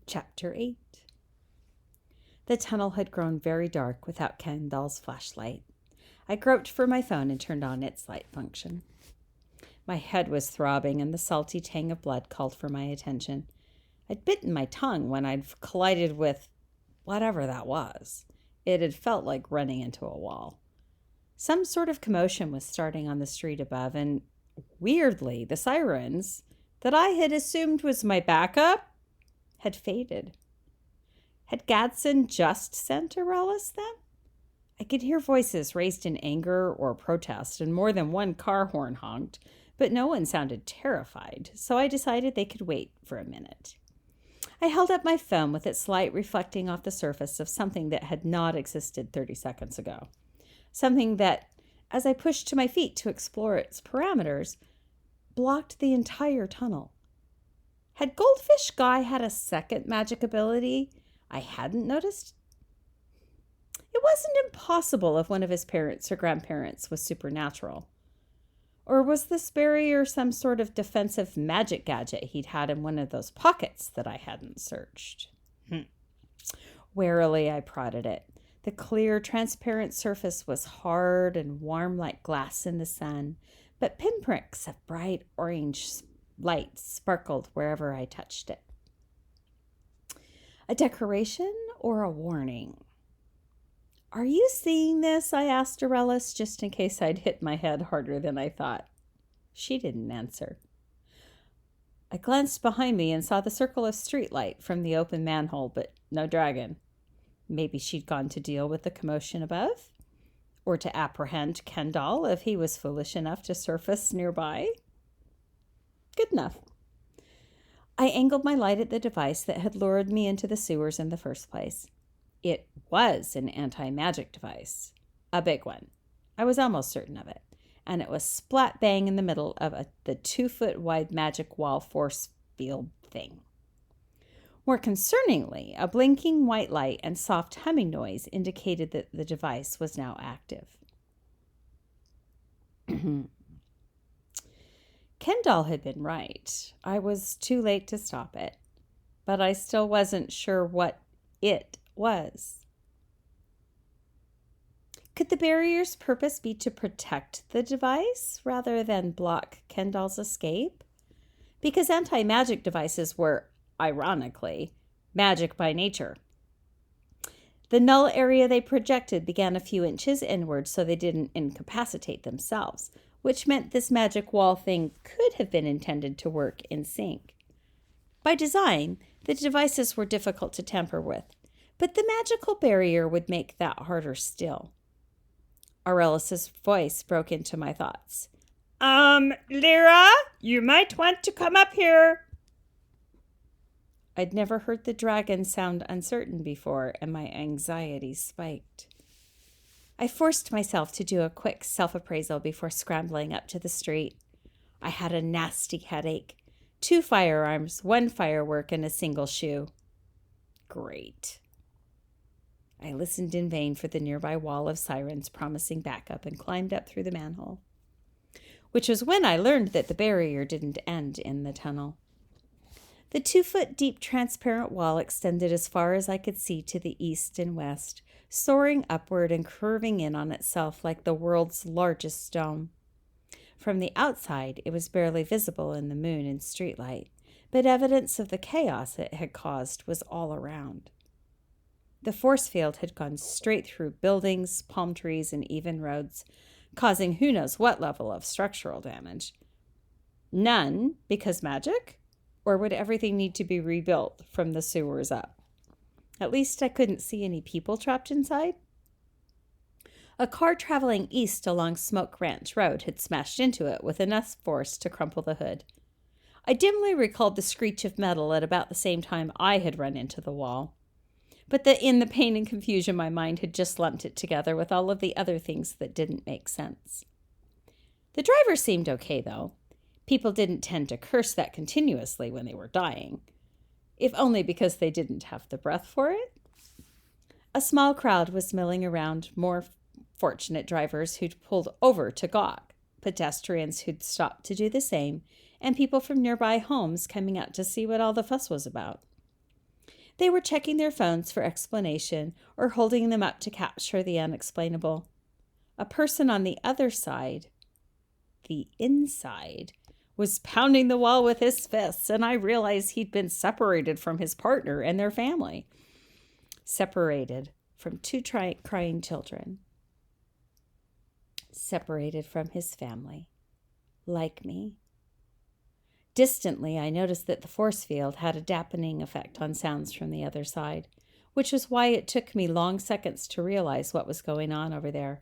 Chapter 8. The tunnel had grown very dark without Kendall's flashlight. I groped for my phone and turned on its light function. My head was throbbing, and the salty tang of blood called for my attention. I'd bitten my tongue when I'd collided with whatever that was. It had felt like running into a wall. Some sort of commotion was starting on the street above, and weirdly, the sirens that I had assumed was my backup had faded. Had Gadsden just sent Aurelius then? I could hear voices raised in anger or protest, and more than one car horn honked, but no one sounded terrified, so I decided they could wait for a minute. I held up my phone with its light reflecting off the surface of something that had not existed 30 seconds ago. Something that, as I pushed to my feet to explore its parameters, blocked the entire tunnel. Had Goldfish Guy had a second magic ability I hadn't noticed? It wasn't impossible if one of his parents or grandparents was supernatural. Or was this barrier some sort of defensive magic gadget he'd had in one of those pockets that I hadn't searched? Warily, I prodded it. The clear, transparent surface was hard and warm like glass in the sun, but pinpricks of bright orange light sparkled wherever I touched it. A decoration or a warning? "Are you seeing this?" I asked Aurelius, just in case I'd hit my head harder than I thought. She didn't answer. I glanced behind me and saw the circle of streetlight from the open manhole, but no dragon. Maybe she'd gone to deal with the commotion above? Or to apprehend Kendall if he was foolish enough to surface nearby? Good enough. I angled my light at the device that had lured me into the sewers in the first place. It was an anti-magic device. A big one. I was almost certain of it. And it was splat bang in the middle of the 2-foot-wide magic wall force field thing. More concerningly, a blinking white light and soft humming noise indicated that the device was now active. Kendall had been right. I was too late to stop it, but I still wasn't sure what it was. Could the barrier's purpose be to protect the device rather than block Kendall's escape? Because anti-magic devices were, ironically, magic by nature. The null area they projected began a few inches inward so they didn't incapacitate themselves, which meant this magic wall thing could have been intended to work in sync. By design, the devices were difficult to tamper with, but the magical barrier would make that harder still. Aurelius's voice broke into my thoughts. Lyra, you might want to come up here." I'd never heard the dragon sound uncertain before, and my anxiety spiked. I forced myself to do a quick self-appraisal before scrambling up to the street. I had a nasty headache, 2 firearms, 1 firework, and a single shoe. Great. I listened in vain for the nearby wall of sirens promising backup and climbed up through the manhole, which was when I learned that the barrier didn't end in the tunnel. The 2-foot-deep transparent wall extended as far as I could see to the east and west, soaring upward and curving in on itself like the world's largest dome. From the outside, it was barely visible in the moon and streetlight, but evidence of the chaos it had caused was all around. The force field had gone straight through buildings, palm trees, and even roads, causing who knows what level of structural damage. None, because magic? Or would everything need to be rebuilt from the sewers up? At least I couldn't see any people trapped inside. A car traveling east along Smoke Ranch Road had smashed into it with enough force to crumple the hood. I dimly recalled the screech of metal at about the same time I had run into the wall. But in the pain and confusion, my mind had just lumped it together with all of the other things that didn't make sense. The driver seemed okay, though. People didn't tend to curse that continuously when they were dying, if only because they didn't have the breath for it. A small crowd was milling around, more fortunate drivers who'd pulled over to gawk, pedestrians who'd stopped to do the same, and people from nearby homes coming out to see what all the fuss was about. They were checking their phones for explanation or holding them up to capture the unexplainable. A person on the other side, the inside, was pounding the wall with his fists, and I realized he'd been separated from his partner and their family. Separated from two crying children. Separated from his family. Like me. Distantly, I noticed that the force field had a dampening effect on sounds from the other side, which was why it took me long seconds to realize what was going on over there.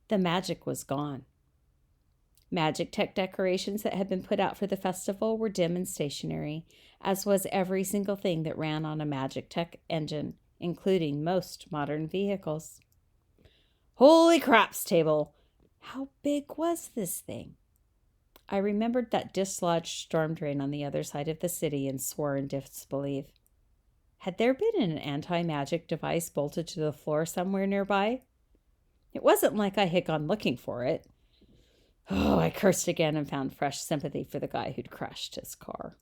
The magic was gone. Magic Tech decorations that had been put out for the festival were dim and stationary, as was every single thing that ran on a Magic Tech engine, including most modern vehicles. Holy craps table! How big was this thing? I remembered that dislodged storm drain on the other side of the city and swore in disbelief. Had there been an anti-magic device bolted to the floor somewhere nearby? It wasn't like I had gone looking for it. Oh, I cursed again and found fresh sympathy for the guy who'd crashed his car.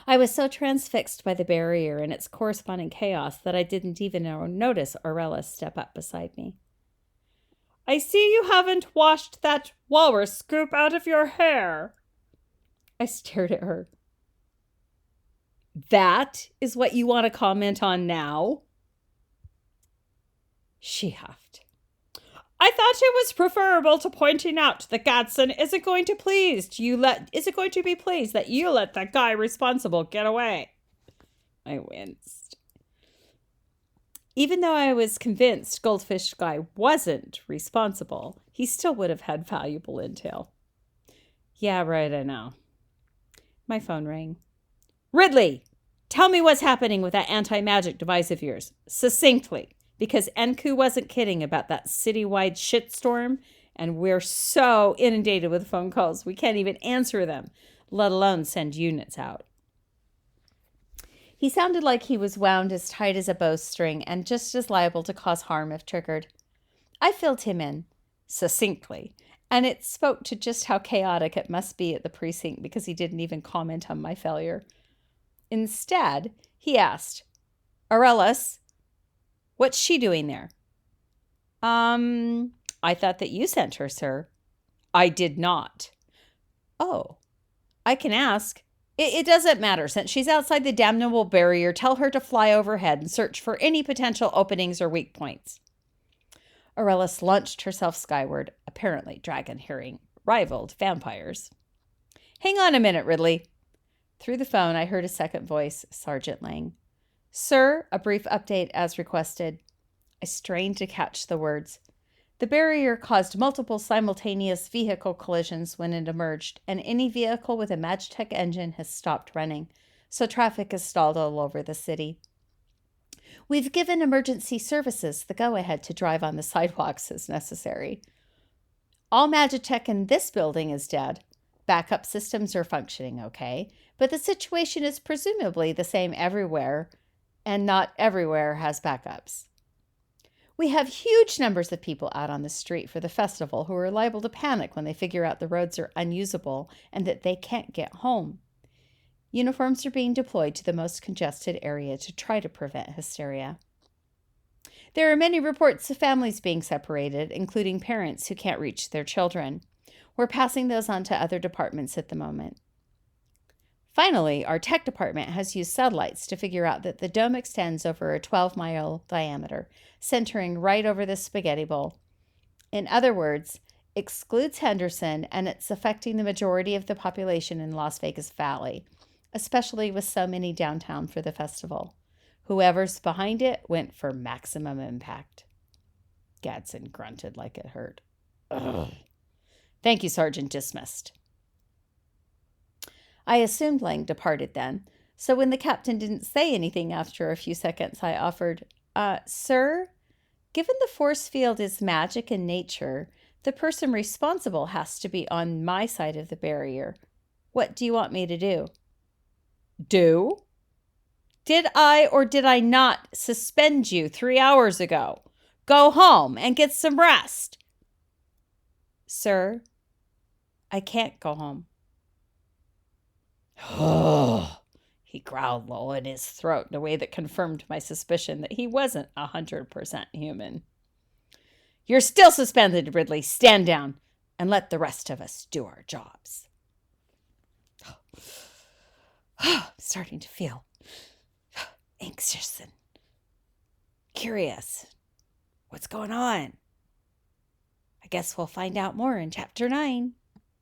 I was so transfixed by the barrier and its corresponding chaos that I didn't even notice Aurella step up beside me. I see you haven't washed that walrus scoop out of your hair. I stared at her. That is what you want to comment on now? She huffed. I thought it was preferable to pointing out that Gadsden isn't going to be pleased that you let that guy responsible get away. I winced. Even though I was convinced Goldfish Guy wasn't responsible, he still would have had valuable intel. Yeah, right, I know. My phone rang. Ridley, tell me what's happening with that anti-magic device of yours, succinctly. Because Enku wasn't kidding about that citywide shitstorm, and we're so inundated with phone calls we can't even answer them, let alone send units out. He sounded like he was wound as tight as a bowstring and just as liable to cause harm if triggered. I filled him in, succinctly, and it spoke to just how chaotic it must be at the precinct because he didn't even comment on my failure. Instead, he asked, Aurelus, what's she doing there? I thought that you sent her, sir. I did not. Oh, I can ask. It doesn't matter. Since she's outside the damnable barrier, tell her to fly overhead and search for any potential openings or weak points. Aurelus launched herself skyward, apparently dragon hearing rivaled vampires. Hang on a minute, Ridley. Through the phone, I heard a second voice, Sergeant Lang. Sir, a brief update as requested. I strained to catch the words. The barrier caused multiple simultaneous vehicle collisions when it emerged, and any vehicle with a Magitech engine has stopped running, so traffic is stalled all over the city. We've given emergency services the go-ahead to drive on the sidewalks as necessary. All Magitech in this building is dead. Backup systems are functioning okay, but the situation is presumably the same everywhere, and not everywhere has backups. We have huge numbers of people out on the street for the festival who are liable to panic when they figure out the roads are unusable and that they can't get home. Uniforms are being deployed to the most congested area to try to prevent hysteria. There are many reports of families being separated, including parents who can't reach their children. We're passing those on to other departments at the moment. Finally, our tech department has used satellites to figure out that the dome extends over a 12-mile diameter, centering right over the spaghetti bowl. In other words, excludes Henderson, and it's affecting the majority of the population in Las Vegas Valley, especially with so many downtown for the festival. Whoever's behind it went for maximum impact. Gadsden grunted like it hurt. Ugh. Thank you, Sergeant. Dismissed. I assumed Lang departed then, so when the captain didn't say anything after a few seconds, I offered, Sir, given the force field is magic in nature, the person responsible has to be on my side of the barrier. What do you want me to do? Do? Did I or did I not suspend you 3 hours ago? Go home and get some rest. Sir, I can't go home. Oh, He growled low in his throat in a way that confirmed my suspicion that he wasn't 100% human. You're still suspended, Ridley. Stand down and let the rest of us do our jobs. I'm starting to feel anxious and curious. What's going on? I guess we'll find out more in Chapter 9.